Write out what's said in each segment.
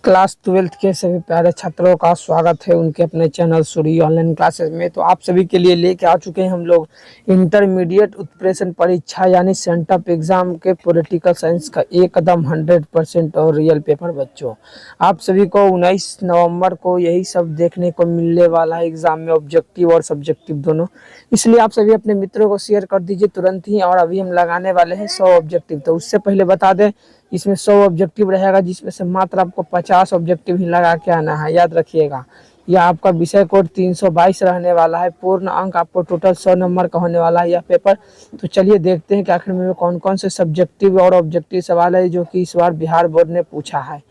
Class 12th के सभी प्यारे छात्रों का स्वागत है उनके अपने चैनल सूरी ऑनलाइन क्लासेस में। तो आप सभी के लिए लेके आ चुके हैं हम लोग इंटरमीडिएट उत्प्रेषण परीक्षा यानी सेंटअप एग्जाम के पॉलिटिकल साइंस का एकदम 100% और रियल पेपर। बच्चों, आप सभी को 19 नवंबर को यही सब देखने को मिलने वाला है एग्जाम में, ऑब्जेक्टिव और सब्जेक्टिव दोनों। इसलिए आप सभी अपने मित्रों को शेयर कर दीजिए तुरंत ही। और अभी हम लगाने वाले हैं 100 ऑब्जेक्टिव। तो उससे पहले बता दें, इसमें 100 ऑब्जेक्टिव रहेगा, जिसमें से मात्र आपको 50 ऑब्जेक्टिव ही लगा के आना है, याद रखिएगा। यह आपका विषय कोड 322 रहने वाला है। पूर्ण अंक आपको टोटल 100 नंबर का होने वाला है यह पेपर। तो चलिए देखते हैं कि आखिर में कौन कौन से सब्जेक्टिव और ऑब्जेक्टिव सवाल है जो कि इस बार बिहार बोर्ड ने पूछा है।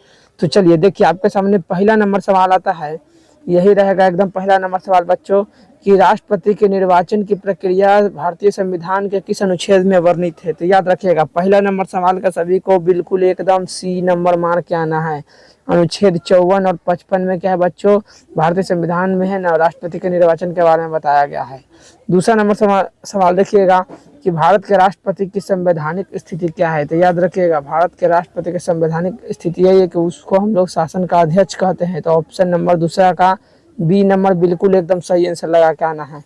तो चलिए देखिए, आपके सामने पहला नंबर सवाल आता है, यही रहेगा एकदम पहला नंबर सवाल बच्चों, कि राष्ट्रपति के निर्वाचन की प्रक्रिया भारतीय संविधान के किस अनुच्छेद में वर्णित है। तो याद रखिएगा, पहला नंबर सवाल का सभी को बिल्कुल एकदम सी नंबर मार के आना है। अनुच्छेद 54 और 55 में क्या है बच्चों, भारतीय संविधान में है ना, राष्ट्रपति के निर्वाचन के बारे में बताया गया है। दूसरा नंबर सवाल देखिएगा कि भारत के राष्ट्रपति की संवैधानिक स्थिति क्या है। तो याद रखिएगा, भारत के राष्ट्रपति की संवैधानिक स्थिति यही है कि उसको हम लोग शासन का अध्यक्ष कहते हैं। तो ऑप्शन नंबर दूसरा का बी नंबर बिल्कुल एकदम सही आंसर लगा के आना है।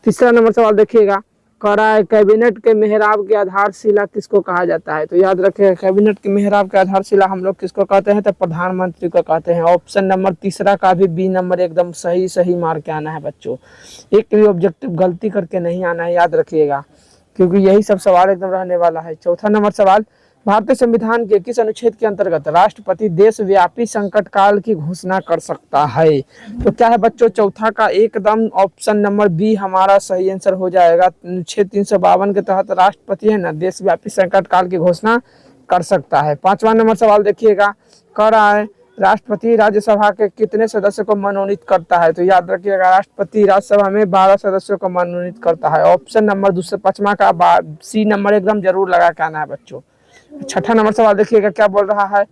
तीसरा नंबर सवाल देखिएगा, कैबिनेट के मेहराब की आधारशिला किसको कहा जाता है। तो याद रखिएगा, कैबिनेट के मेहराब की आधारशिला हम लोग किसको कहते हैं, तो प्रधानमंत्री को कहते हैं। ऑप्शन नंबर तीसरा का भी बी नंबर एकदम सही सही मार के आना है बच्चों। एक भी ऑब्जेक्टिव गलती करके नहीं आना है, याद रखिएगा, क्योंकि यही सब सवाल एकदम रहने वाला है। चौथा नंबर सवाल, भारतीय संविधान के किस अनुच्छेद के अंतर्गत राष्ट्रपति देशव्यापी संकट काल की घोषणा कर सकता है। तो क्या है बच्चों, चौथा का एकदम ऑप्शन नंबर बी हमारा सही आंसर हो जाएगा। अनुच्छेद 352 के तहत राष्ट्रपति है ना, देशव्यापी संकट काल की घोषणा कर सकता है। पांचवा नंबर सवाल देखिएगा, कह रहा है राष्ट्रपति राज्यसभा के कितने सदस्य को मनोनीत करता है। तो याद रखिएगा, राष्ट्रपति राज्यसभा में 12 सदस्यों को मनोनीत करता है। ऑप्शन नंबर दूसरे पांचवा का सी नंबर एकदम जरूर लगा के आना है बच्चों। छठा नंबर सवाल देखिएगा, क्या बोल रहा है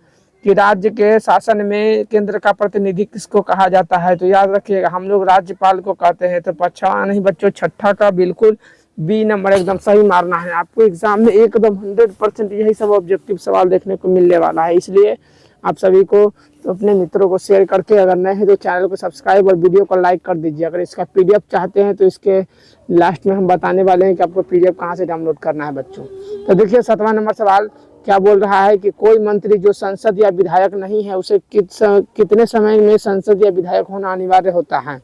कि राज्य के शासन में केंद्र का प्रतिनिधि किसको कहा जाता है। तो याद रखिएगा, हम लोग राज्यपाल को कहते हैं। तो पांचवा नहीं बच्चों, छठा का बिल्कुल बी नंबर एकदम सही मारना है। आपको एग्जाम में एकदम 100% यही सब ऑब्जेक्टिव सवाल देखने को मिलने वाला है। इसलिए आप सभी को तो अपने मित्रों को शेयर करके, अगर नए हैं तो चैनल को सब्सक्राइब और वीडियो को लाइक कर दीजिए। अगर इसका पीडीएफ चाहते हैं तो इसके लास्ट में हम बताने वाले हैं कि आपको पीडीएफ कहाँ से डाउनलोड करना है बच्चों। तो देखिए, 7वां नंबर सवाल क्या बोल रहा है कि कोई मंत्री जो संसद या विधायक नहीं है उसे कितने समय में संसद या विधायक होना अनिवार्य होता है।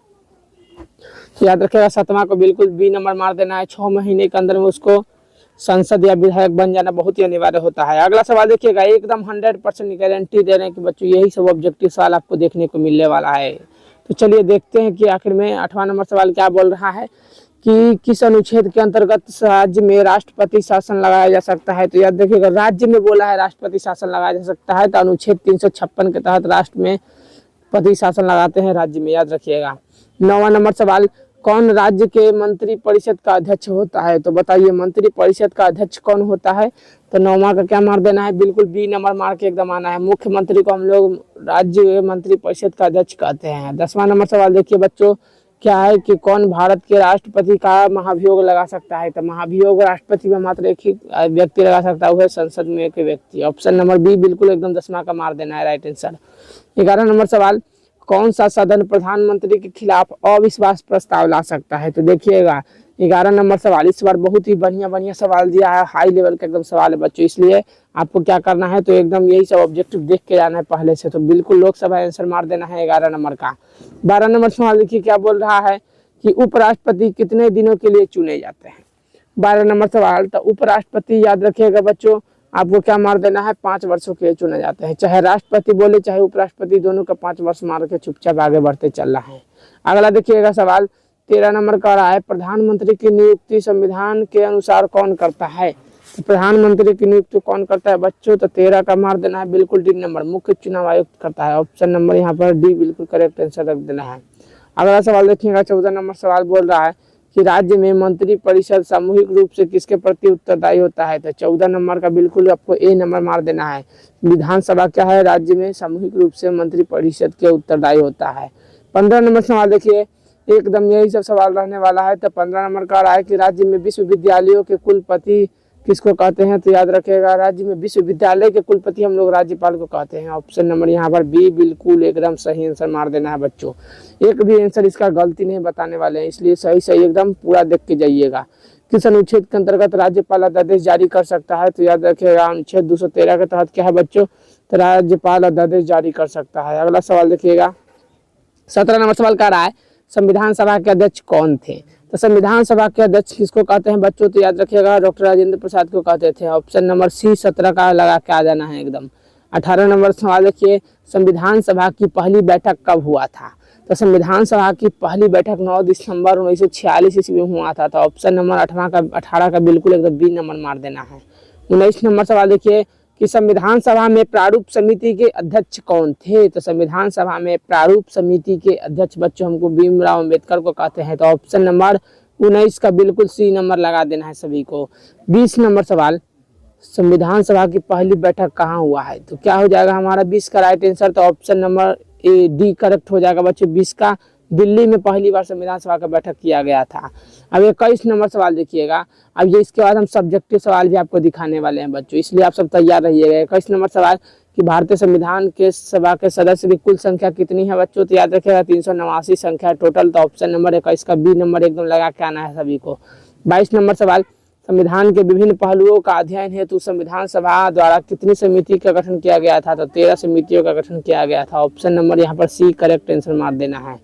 तो याद रखिएगा, 7वां को बिल्कुल बी नंबर मार देना है। 6 महीने के अंदर में उसको संसद या विधायक बन जाना बहुत ही अनिवार्य होता है। अगला सवाल देखिएगा, एकदम 100% गारंटी दे रहे हैं कि बच्चों यही सब ऑब्जेक्टिव सवाल आपको देखने को मिलने वाला है। तो चलिए देखते हैं कि आखिर में 8वां नंबर सवाल क्या बोल रहा है कि किस अनुच्छेद के अंतर्गत राज्य में राष्ट्रपति शासन लगाया जा सकता है। तो याद देखिएगा, राज्य में बोला है राष्ट्रपति शासन लगाया जा सकता है। तो अनुच्छेद 356 के तहत राष्ट्र में पति शासन लगाते हैं राज्य में, याद रखिएगा। 9वां नंबर सवाल, कौन राज्य के मंत्री परिषद का अध्यक्ष होता है। तो बताइए, मंत्री परिषद का अध्यक्ष कौन होता है। तो 9वां का क्या मार देना है, बिल्कुल बी नंबर मार के एकदम आना है। मुख्यमंत्री को हम लोग राज्य मंत्री परिषद का अध्यक्ष कहते हैं। 10वां नंबर सवाल देखिए बच्चों, क्या है कि कौन भारत के राष्ट्रपति का महाभियोग लगा सकता है। तो महाभियोग राष्ट्रपति में मात्र एक ही व्यक्ति लगा सकता है, वह संसद में एक व्यक्ति। ऑप्शन नंबर बी बिल्कुल एकदम 10वां का मार देना है राइट आंसर। 11 नंबर सवाल, कौन सा सदन प्रधानमंत्री के खिलाफ अविश्वास प्रस्ताव ला सकता है। तो देखिएगा, 11 नंबर सवाल इस बार बहुत ही बढ़िया सवाल दिया है, हाई लेवल का एकदम सवाल है बच्चों। इसलिए आपको क्या करना है, तो एकदम यही सब ऑब्जेक्टिव देख के जाना है पहले से। तो बिल्कुल लोकसभा आंसर मार देना है 11 नंबर का। 12 नंबर सवाल देखिए, क्या बोल रहा है कि उपराष्ट्रपति कितने दिनों के लिए चुने जाते हैं। 12 नंबर सवाल, तो उपराष्ट्रपति याद रखिएगा बच्चों, आपको क्या मार देना है, 5 वर्षों के लिए चुने जाते हैं। चाहे राष्ट्रपति बोले चाहे उपराष्ट्रपति, दोनों का 5 वर्ष मार के चुपचाप आगे बढ़ते चल रहा है। अगला देखिएगा सवाल 13 नंबर का रहा है, प्रधानमंत्री की नियुक्ति संविधान के अनुसार कौन करता है। तो प्रधानमंत्री की नियुक्ति कौन करता है बच्चों। तो 13 का मार देना है बिल्कुल डी नंबर, मुख्य चुनाव आयुक्त करता है। ऑप्शन नंबर यहाँ पर डी बिल्कुल करेक्ट आंसर रख देना है। अगला सवाल देखिएगा, 14 नंबर सवाल बोल रहा है कि राज्य में मंत्री परिषद सामूहिक रूप से किसके प्रति उत्तरदायी होता है। तो 14 नंबर का बिल्कुल आपको ए नंबर मार देना है। विधानसभा क्या है, राज्य में सामूहिक रूप से मंत्री परिषद के उत्तरदायी होता है। 15 नंबर सवाल देखिए, एकदम यही सब सवाल रहने वाला है। तो 15 नंबर का रहा है कि राज्य में विश्वविद्यालयों के कुलपति किसको कहते हैं, तो याद रखिएगा राज्य में विश्वविद्यालय के कुलपति हम लोग राज्यपाल को कहते हैं। ऑप्शन नंबर यहाँ पर बी बिल्कुल एकदम सही आंसर मार देना है बच्चों। एक भी आंसर इसका गलती नहीं बताने वाले हैं, इसलिए सही सही एकदम पूरा देख के जाइएगा। किस अनुच्छेद के अंतर्गत राज्यपाल अध्यादेश जारी कर सकता है, तो याद रखिएगा अनुच्छेद 213 के तहत क्या है बच्चों, तो राज्यपाल अध्यादेश जारी कर सकता है। अगला सवाल देखिएगा, 17 नंबर सवाल कह रहा है संविधान सभा के अध्यक्ष कौन थे, तो संविधान सभा के अध्यक्ष किसको कहते हैं बच्चों, तो याद रखिएगा डॉक्टर राजेंद्र प्रसाद को कहते थे। ऑप्शन नंबर सी 17 का लगा के आ जाना है एकदम। 18 नंबर सवाल देखिए, संविधान सभा की पहली बैठक कब हुआ था, तो संविधान सभा की पहली बैठक 9 दिसंबर 1946 ईस्वी में हुआ था। तो ऑप्शन नंबर 18 का बिल्कुल एकदम बी नंबर मार देना है। 19 नंबर सवाल देखिए कि संविधान सभा में प्रारूप समिति के अध्यक्ष कौन थे, तो संविधान सभा में प्रारूप समिति के अध्यक्ष बच्चों हमको भीमराव अम्बेडकर को कहते हैं। तो ऑप्शन नंबर 19 का बिल्कुल सी नंबर लगा देना है सभी को। 20 नंबर सवाल, संविधान सभा की पहली बैठक कहाँ हुआ है, तो क्या हो जाएगा हमारा 20 का राइट आंसर, तो option number A D correct हो जाएगा बच्चों। 20 का दिल्ली में पहली बार संविधान सभा का बैठक किया गया था। अब 21 नंबर सवाल देखिएगा, अब ये इसके बाद हम सब्जेक्टिव सवाल भी आपको दिखाने वाले हैं बच्चों, इसलिए आप सब तैयार रहिएगा। 21 नंबर सवाल कि भारतीय संविधान के सभा के सदस्य की कुल संख्या कितनी है बच्चों, तो याद रखिएगा 389 संख्या टोटल। तो ऑप्शन नंबर 21 का बी नंबर एकदम लगा के आना है सभी को। 22 नंबर सवाल, संविधान के विभिन्न पहलुओं का अध्ययन हेतु संविधान सभा द्वारा कितनी समिति का गठन किया गया था, तो 13 समितियों का गठन किया गया था। ऑप्शन नंबर यहाँ पर सी करेक्ट आंसर मार देना है।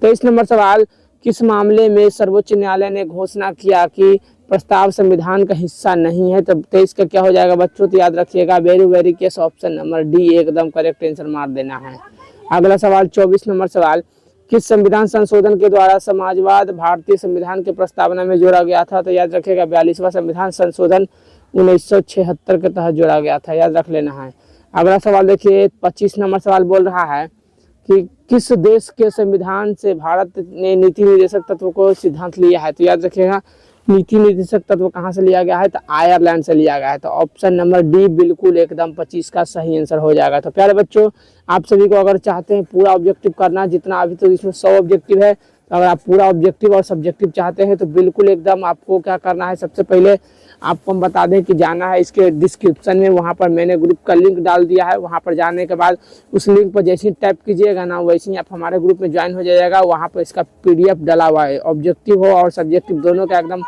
23 नंबर सवाल, किस मामले में सर्वोच्च न्यायालय ने घोषणा किया कि प्रस्ताव संविधान का हिस्सा नहीं है, तो 23 का क्या हो जाएगा बच्चों, तो याद रखिएगा very case option number D एकदम करेक्ट आंसर मार देना है। अगला सवाल 24 नंबर सवाल, किस संविधान संशोधन के द्वारा समाजवाद भारतीय संविधान के प्रस्तावना में जोड़ा गया था, तो याद रखिएगा 42वां संविधान संशोधन 1976 के तहत जोड़ा गया था, याद रख लेना है। अगला सवाल देखिए 25 नंबर सवाल बोल रहा है कि किस देश के संविधान से भारत ने नीति निर्देशक तत्व को सिद्धांत लिया है, तो याद रखिएगा नीति निर्देशक तत्व कहाँ से लिया गया है, तो आयरलैंड से लिया गया है। तो ऑप्शन नंबर डी बिल्कुल एकदम 25 का सही आंसर हो जाएगा। तो प्यारे बच्चों, आप सभी को अगर चाहते हैं पूरा ऑब्जेक्टिव करना, जितना अभी तो इसमें 100 ऑब्जेक्टिव है, तो अगर आप पूरा ऑब्जेक्टिव और सब्जेक्टिव चाहते हैं तो बिल्कुल एकदम आपको क्या करना है, सबसे पहले आपको हम बता दें कि जाना है इसके डिस्क्रिप्शन में, वहाँ पर मैंने ग्रुप का लिंक डाल दिया है। वहाँ पर जाने के बाद उस लिंक पर जैसे ही टाइप कीजिएगा ना, वैसे ही आप हमारे ग्रुप में ज्वाइन हो जाइएगा। वहाँ पर इसका PDF डाला हुआ है, ऑब्जेक्टिव हो और सब्जेक्टिव दोनों का एकदम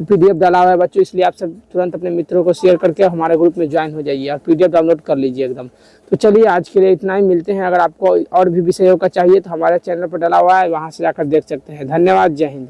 PDF डाला हुआ है बच्चों, इसलिए आप सब तुरंत अपने मित्रों को शेयर करके हमारे ग्रुप में ज्वाइन हो जाइए और PDF डाउनलोड कर लीजिए एकदम। तो चलिए आज के लिए इतना ही, मिलते हैं। अगर आपको और भी विषयों का चाहिए तो हमारे चैनल पर डाला हुआ है, वहाँ से जाकर देख सकते हैं। धन्यवाद, जय हिंद।